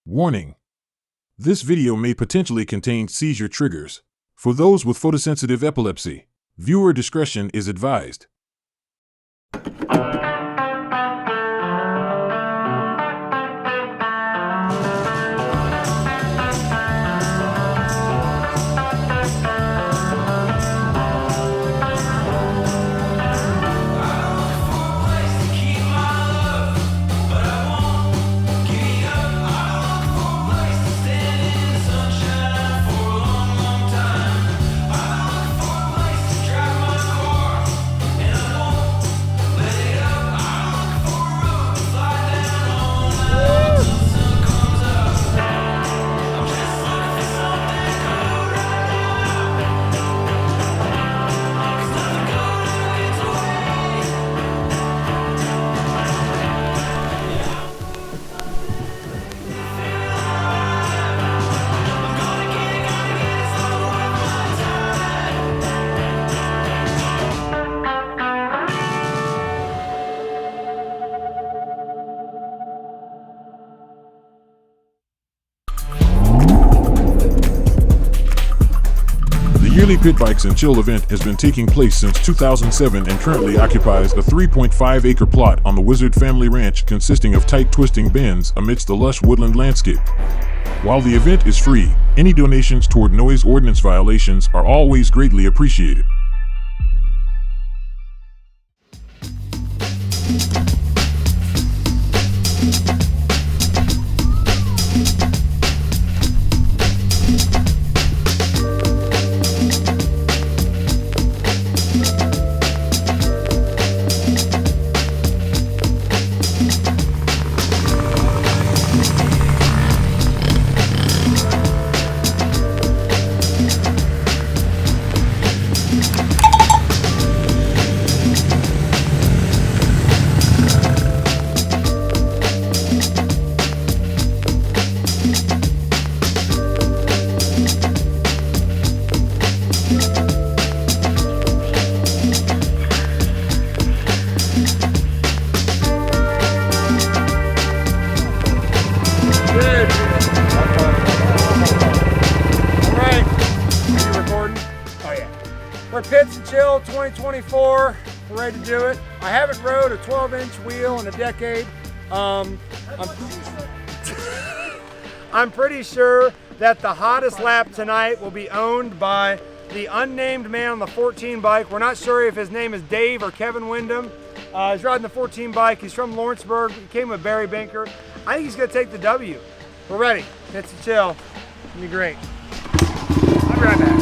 Warning: this video may potentially contain seizure triggers. For those with photosensitive epilepsy, viewer discretion is advised. The yearly Pit Bikes and Chill event has been taking place since 2007 and currently occupies a 3.5-acre plot on the Wizzard Family Ranch, consisting of tight twisting bends amidst the lush woodland landscape. While the event is free, any donations toward noise ordinance violations are always greatly appreciated. For Pits and Chill 2024, we're ready to do it. I haven't rode a 12-inch wheel in a decade. I'm pretty sure that the hottest lap tonight will be owned by the unnamed man on the 14 bike. We're not sure if his name is Dave or Kevin Wyndham. He's riding the 14 bike. He's from Lawrenceburg. He came with Barry Banker. I think he's going to take the W. We're ready. Pits and Chill. It's going to be great. I'll be right back.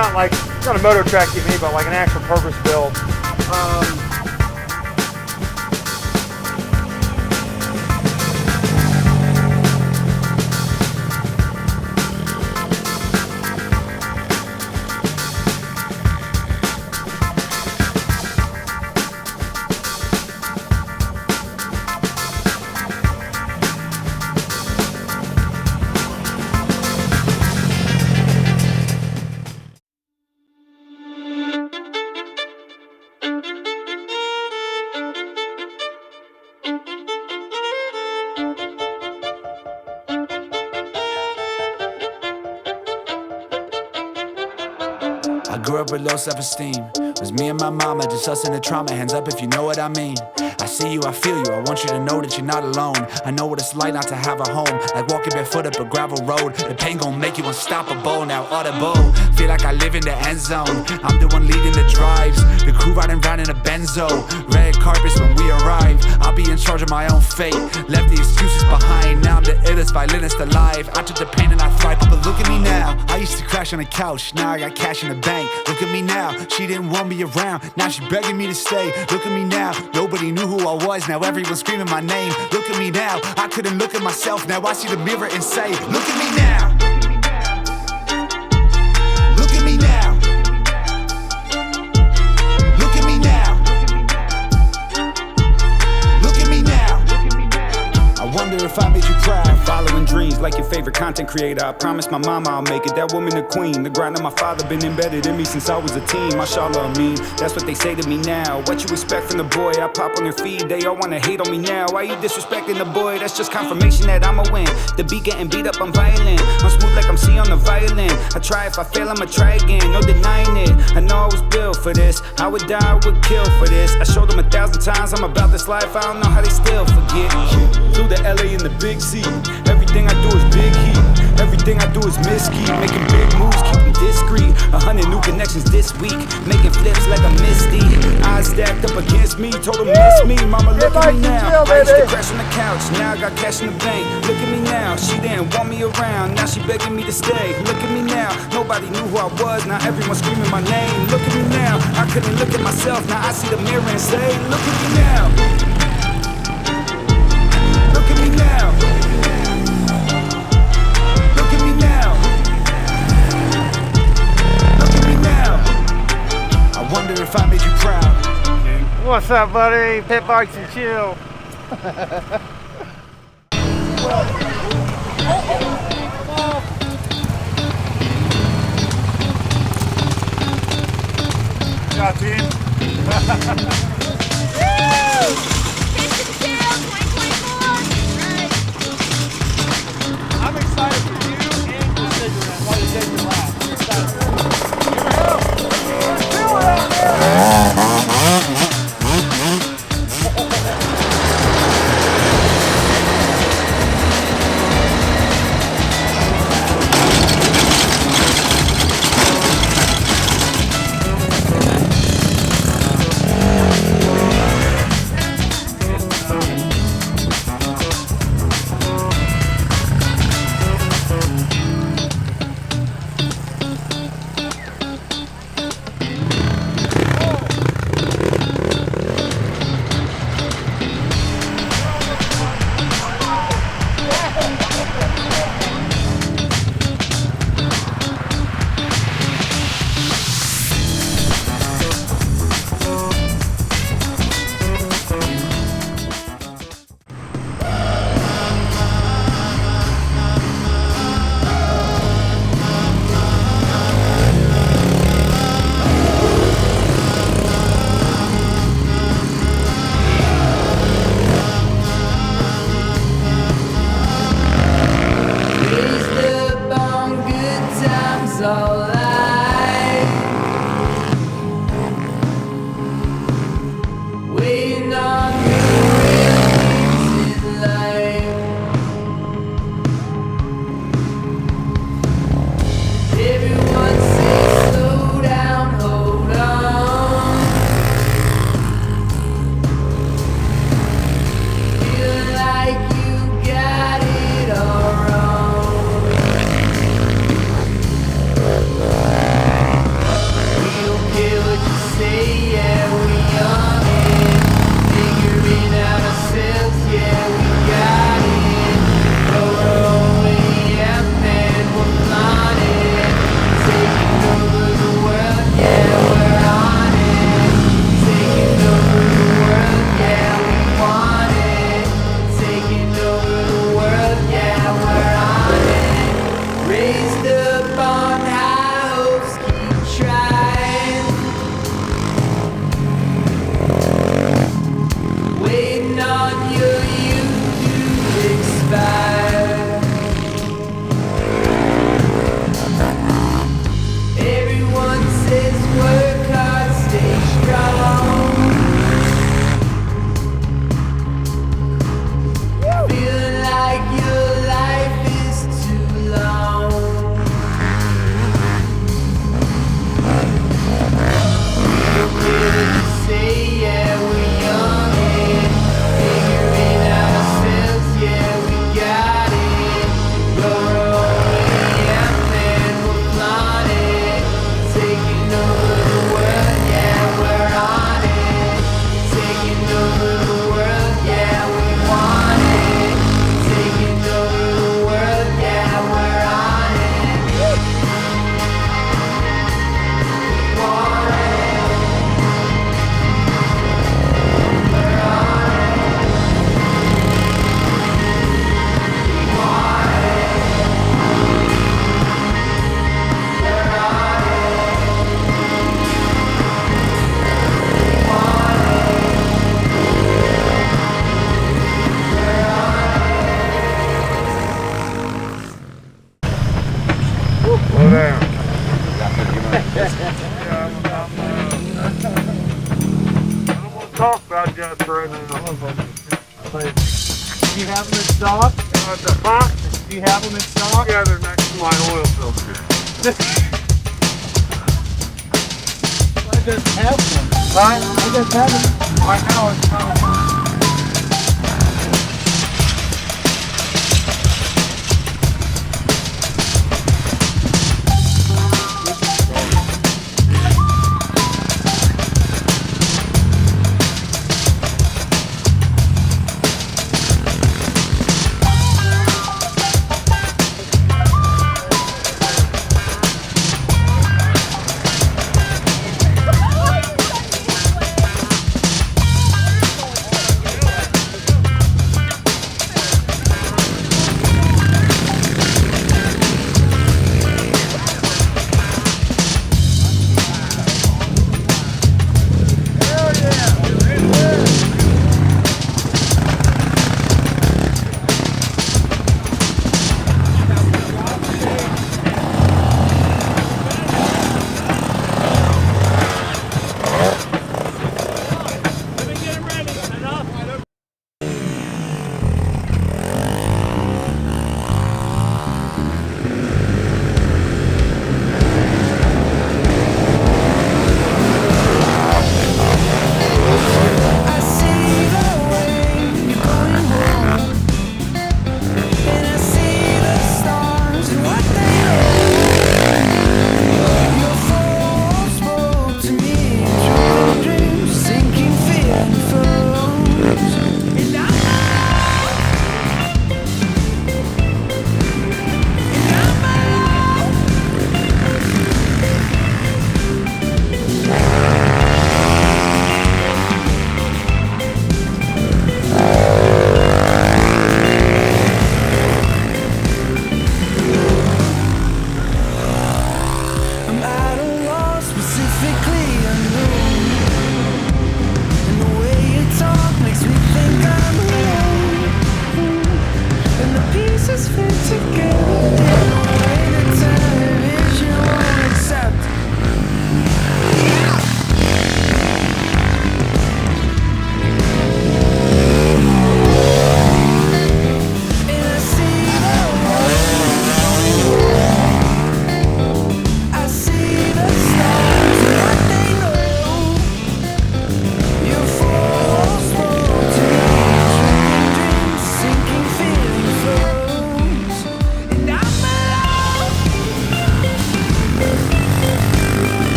not like, it's not a moto track you mean, but like an actual purpose build. I grew up with low self-esteem. It was me and my mama, just us in the trauma. Hands up if you know what I mean. I see you, I feel you, I want you to know that you're not alone. I know what it's like not to have a home, like walking barefoot up a gravel road. The pain gon' make you unstoppable, now audible. Feel like I live in the end zone. I'm the one leading the drives, the crew riding round in a benzo. Red carpets when we arrive, I'll be in charge of my own fate. Left the excuses behind, now I'm the illest greatest violinist alive. I took the pain and I thrive, but look at me now. I used to crash on the couch, now I got cash in the bank. Look at me now, she didn't want me around, now she begging me to stay. Look at me now, nobody knew who I was, now everyone's screaming my name. Look at me now, I couldn't look at myself, now I see the mirror and say, look at me now. Look at me now. Look at me now. Look at me now. I wonder if I made you proud. Following dreams like your favorite content creator. I promised my mama I'll make it, that woman the queen. The grind of my father been embedded in me since I was a teen. Mashallah, I mean, that's what they say to me now. What you expect from the boy? I pop on their feed, they all wanna hate on me now. Why you disrespecting the boy? That's just confirmation that I'ma win. The beat getting beat up, I'm violent. I'm smooth like I'm C on the violin. I try, if I fail, I'ma try again, no denying it. I know I was built for this, I would die, I would kill for this. I showed them 1,000 times I'm about this life, I don't know how they still forget. Through the LA in the big C, everything I do is big heat. Everything I do is misky, making big moves, keep them discreet. 100 new connections this week, making flips like a Misty. Eyes stacked up against me, told them miss me. Mama, look at me now. I used to crash on the couch, now I got cash in the bank. Look at me now, she didn't want me around, now she begging me to stay. Look at me now, nobody knew who I was, now everyone's screaming my name. Look at me now, I couldn't look at myself, now I see the mirror and say, look at me now. Look at me now. Look at me now. Look at me now. I wonder if I made you proud. What's up, buddy? Pit Bikes and Chill. Good job, team. I'm excited for you and for Cigarette while you take your lap. I'm excited for you. Feel it out there! Do you have them in stock? Yeah, they're next to my oil filter. I just have one. I just have them. I know it's kind of fun.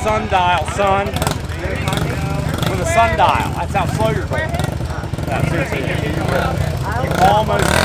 sundial, son. With a sundial. That's how slow you're going. That's it. You almost.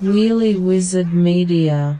Wheelie Wizzard Media.